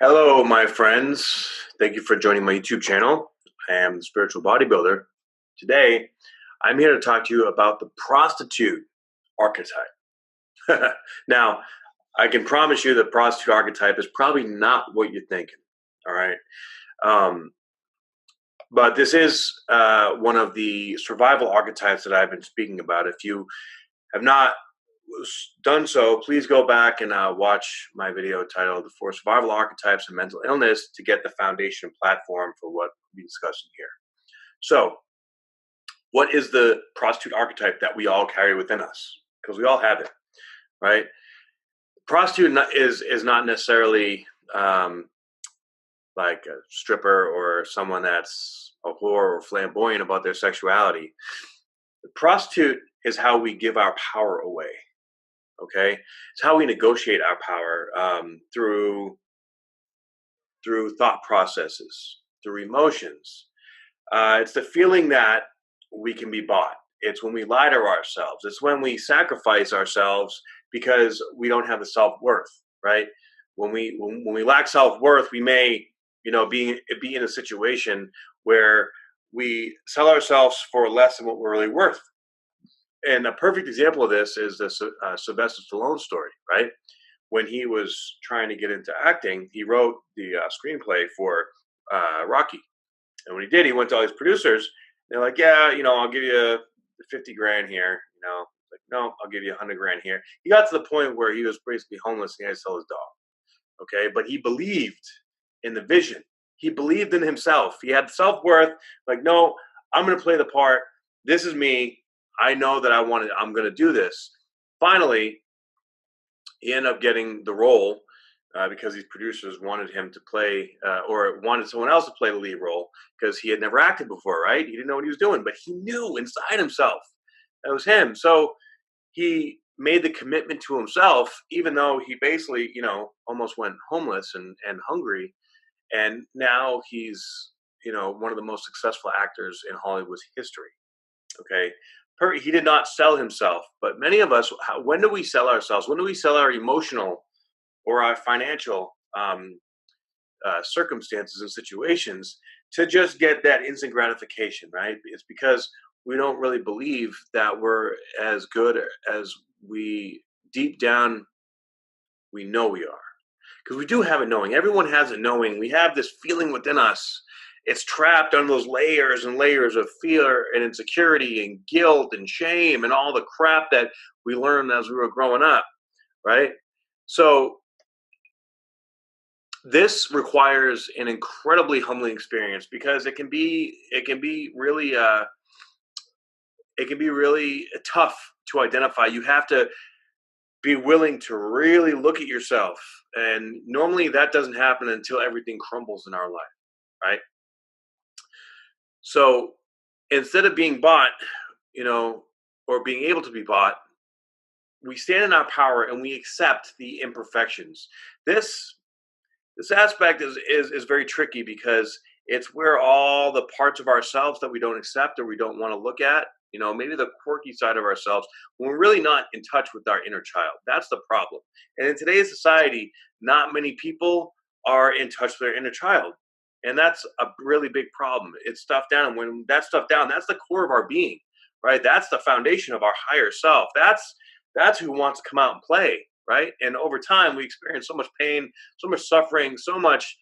Hello, my friends. Thank you for joining my YouTube channel. I am the Spiritual Bodybuilder. Today, I'm here to talk to you about the prostitute archetype. Now, I can promise you the prostitute archetype is probably not what you're thinking. All right. Um, but this is one of the survival archetypes that I've been speaking about. If you have not done so, please go back and watch my video titled "The Four Survival Archetypes and Mental Illness" to get the foundation platform for what we'll be discussing here. So, what is the prostitute archetype that we all carry within us? Because we all have it, right? Prostitute is not necessarily like a stripper or someone that's a whore or flamboyant about their sexuality. The prostitute is how we give our power away. Okay, it's how we negotiate our power through thought processes, through emotions. It's the feeling that we can be bought. It's when we lie to ourselves. It's when we sacrifice ourselves because we don't have the self-worth, right? When we lack self-worth, we may, be in a situation where we sell ourselves for less than what we're really worth. And a perfect example of this is the Sylvester Stallone story, right? When he was trying to get into acting, he wrote the screenplay for Rocky. And when he did, he went to all his producers. They're like, yeah, I'll give you 50 grand here. Like, no, I'll give you 100 grand here. He got to the point where he was basically homeless and he had to sell his dog. Okay. But he believed in the vision. He believed in himself. He had self-worth. Like, no, I'm going to play the part. This is me. I know that I'm going to do this. Finally, he ended up getting the role because these producers wanted him to play or wanted someone else to play the lead role because he had never acted before, right? He didn't know what he was doing, but he knew inside himself that was him. So he made the commitment to himself, even though he basically, almost went homeless and hungry. And now he's, one of the most successful actors in Hollywood's history. Okay. He did not sell himself, but many of us, when do we sell ourselves? When do we sell our emotional or our financial circumstances and situations to just get that instant gratification, right? It's because we don't really believe that we're as good as we deep down we know we are. Because we do have a knowing. Everyone has a knowing. We have this feeling within us. It's trapped on those layers and layers of fear and insecurity and guilt and shame and all the crap that we learned as we were growing up, right? So this requires an incredibly humbling experience because it can be really tough to identify. You have to be willing to really look at yourself, and normally that doesn't happen until everything crumbles in our life, right? So instead of being bought, or being able to be bought, we stand in our power and we accept the imperfections. This aspect is very tricky because it's where all the parts of ourselves that we don't accept or we don't want to look at, maybe the quirky side of ourselves, when we're really not in touch with our inner child. That's the problem. And in today's society, not many people are in touch with their inner child. And that's a really big problem. It's stuffed down. And when that's stuffed down, that's the core of our being, right? That's the foundation of our higher self. That's who wants to come out and play, right? And over time, we experience so much pain, so much suffering, so much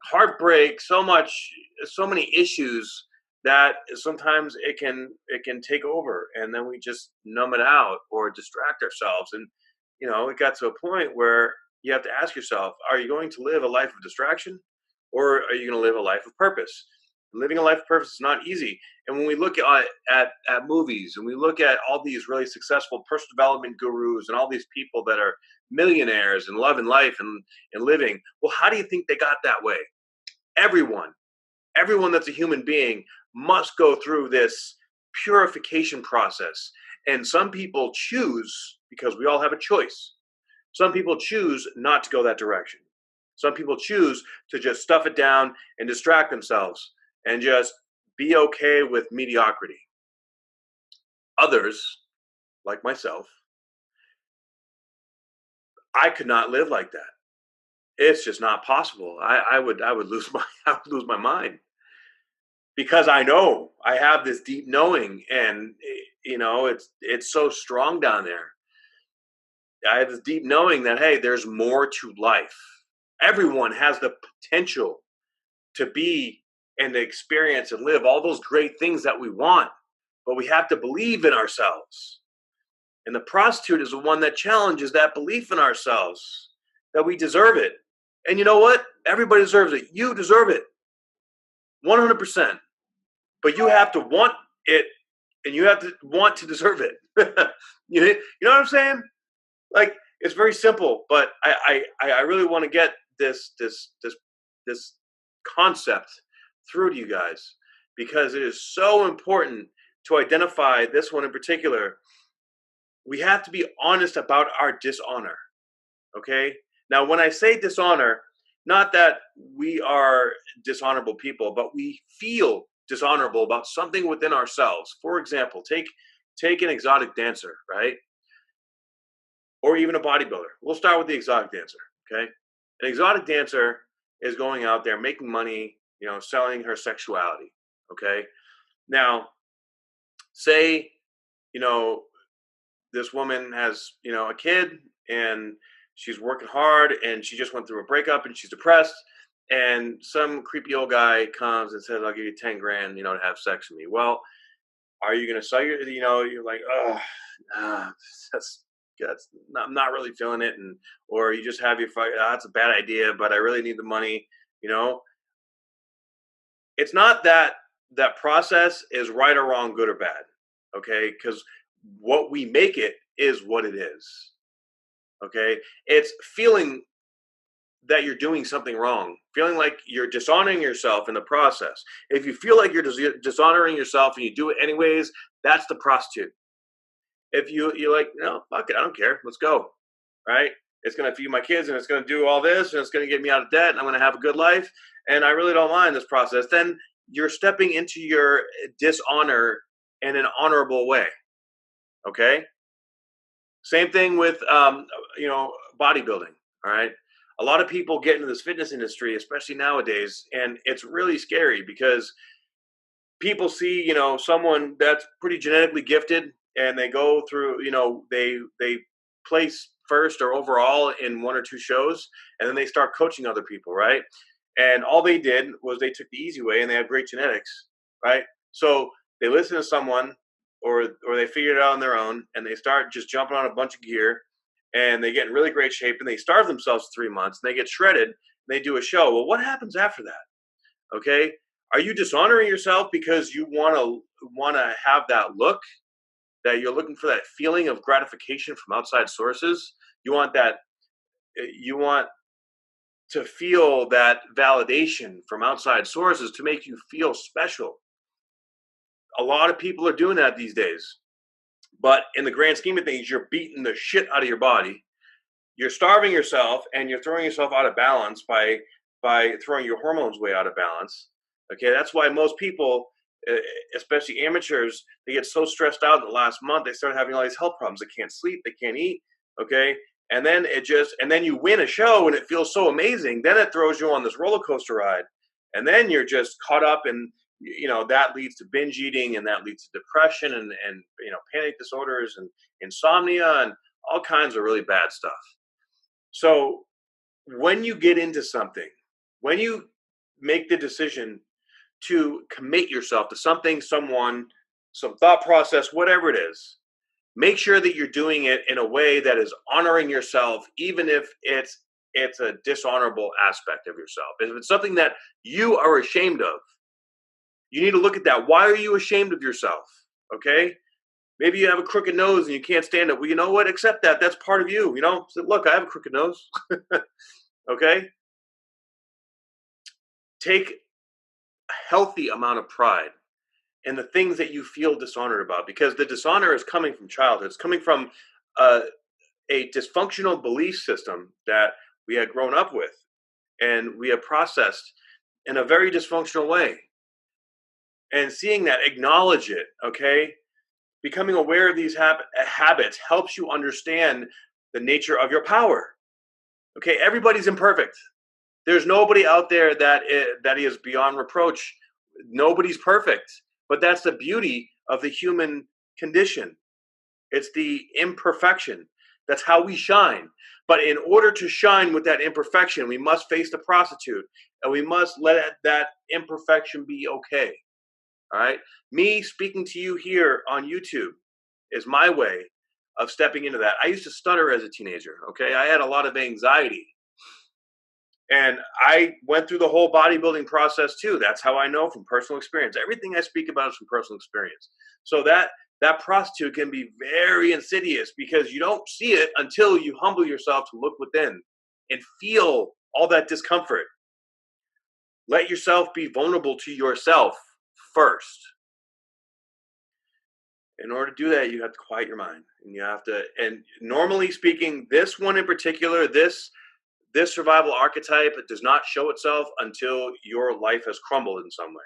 heartbreak, so many issues that sometimes it can take over, and then we just numb it out or distract ourselves. And it got to a point where you have to ask yourself, are you going to live a life of distraction, or are you going to live a life of purpose? Living a life of purpose is not easy. And when we look at movies and we look at all these really successful personal development gurus and all these people that are millionaires and loving life and living, well, how do you think they got that way? Everyone that's a human being must go through this purification process. And some people choose, because we all have a choice, some people choose not to go that direction. Some people choose to just stuff it down and distract themselves and just be okay with mediocrity. Others, like myself, I could not live like that. It's just not possible. I would lose my I would lose my mind because I know I have this deep knowing, and it's so strong down there. I have this deep knowing that, hey, there's more to life. Everyone has the potential to be and to experience and live all those great things that we want, but we have to believe in ourselves. And the prostitute is the one that challenges that belief in ourselves, that we deserve it. And you know what? Everybody deserves it. You deserve it 100%. But you have to want it, and you have to want to deserve it. You know what I'm saying? Like, it's very simple, but I really want to get this concept through to you guys, because it is so important to identify this one in particular. We have to be honest about our dishonor. Okay. Now, when I say dishonor, not that we are dishonorable people, but we feel dishonorable about something within ourselves. For example, take an exotic dancer, right? Or even a bodybuilder. We'll start with the exotic dancer. Okay. An exotic dancer is going out there making money, selling her sexuality. Okay. Now, say, this woman has, a kid, and she's working hard, and she just went through a breakup, and she's depressed, and some creepy old guy comes and says, I'll give you 10 grand, to have sex with me. Well, are you going to sell your, you're like, oh, that's I'm not really feeling it. Or you just have your fight. Oh, that's a bad idea, but I really need the money. It's not that process is right or wrong, good or bad. Okay. Because what we make it is what it is. Okay. It's feeling that you're doing something wrong, feeling like you're dishonoring yourself in the process. If you feel like you're dishonoring yourself and you do it anyways, that's the prostitute. If you're like, no, fuck it, I don't care, let's go, right? It's going to feed my kids, and it's going to do all this, and it's going to get me out of debt, and I'm going to have a good life, and I really don't mind this process. Then you're stepping into your dishonor in an honorable way. Okay. Same thing with bodybuilding. All right. A lot of people get into this fitness industry, especially nowadays, and it's really scary because people see, someone that's pretty genetically gifted, and they go through, they place first or overall in one or two shows, and then they start coaching other people, right? And all they did was they took the easy way, and they have great genetics, right? So they listen to someone, or they figure it out on their own, and they start just jumping on a bunch of gear, and they get in really great shape, and they starve themselves 3 months, and they get shredded, and they do a show. Well, what happens after that? Okay. Are you dishonoring yourself because you want to have that look, that you're looking for that feeling of gratification from outside sources? You want to feel that validation from outside sources to make you feel special. A lot of people are doing that these days. But in the grand scheme of things, you're beating the shit out of your body. You're starving yourself, and you're throwing yourself out of balance by throwing your hormones way out of balance. Okay, that's why most people, especially amateurs, they get so stressed out in the last month, they start having all these health problems. They can't sleep, they can't eat. Okay, and then you win a show, and it feels so amazing. Then it throws you on this roller coaster ride, and then you're just caught up in, that leads to binge eating, and that leads to depression, and panic disorders, and insomnia, and all kinds of really bad stuff. So when you get into something, when you make the decision to commit yourself to something, someone, some thought process, whatever it is, make sure that you're doing it in a way that is honoring yourself, even if it's a dishonorable aspect of yourself. If it's something that you are ashamed of, you need to look at that. Why are you ashamed of yourself? Okay. Maybe you have a crooked nose and you can't stand it. Well, you know what? Accept that. That's part of you. So, look, I have a crooked nose. Okay. Take a healthy amount of pride in the things that you feel dishonored about, because the dishonor is coming from childhood. It's coming from a dysfunctional belief system that we had grown up with, and we have processed in a very dysfunctional way. And seeing that, acknowledge it. Okay. Becoming aware of these habits helps you understand the nature of your power. Okay, everybody's imperfect. There's nobody out there that is beyond reproach. Nobody's perfect, but that's the beauty of the human condition. It's the imperfection. That's how we shine. But in order to shine with that imperfection, we must face the prostitute, and we must let that imperfection be okay. All right. Me speaking to you here on YouTube is my way of stepping into that. I used to stutter as a teenager. Okay. I had a lot of anxiety. And I went through the whole bodybuilding process too. That's how I know from personal experience. Everything I speak about is from personal experience. So that prostitute can be very insidious because you don't see it until you humble yourself to look within and feel all that discomfort. Let yourself be vulnerable to yourself first. In order to do that, you have to quiet your mind, and you have to. And normally speaking, this one in particular, this survival archetype does not show itself until your life has crumbled in some way.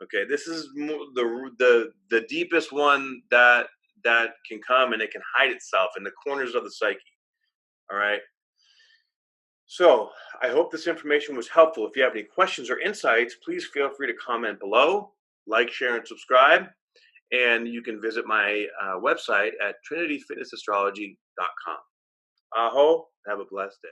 Okay, this is the deepest one that can come, and it can hide itself in the corners of the psyche. All right. So I hope this information was helpful. If you have any questions or insights, please feel free to comment below, like, share, and subscribe. And you can visit my website at trinityfitnessastrology.com. Aho, have a blessed day.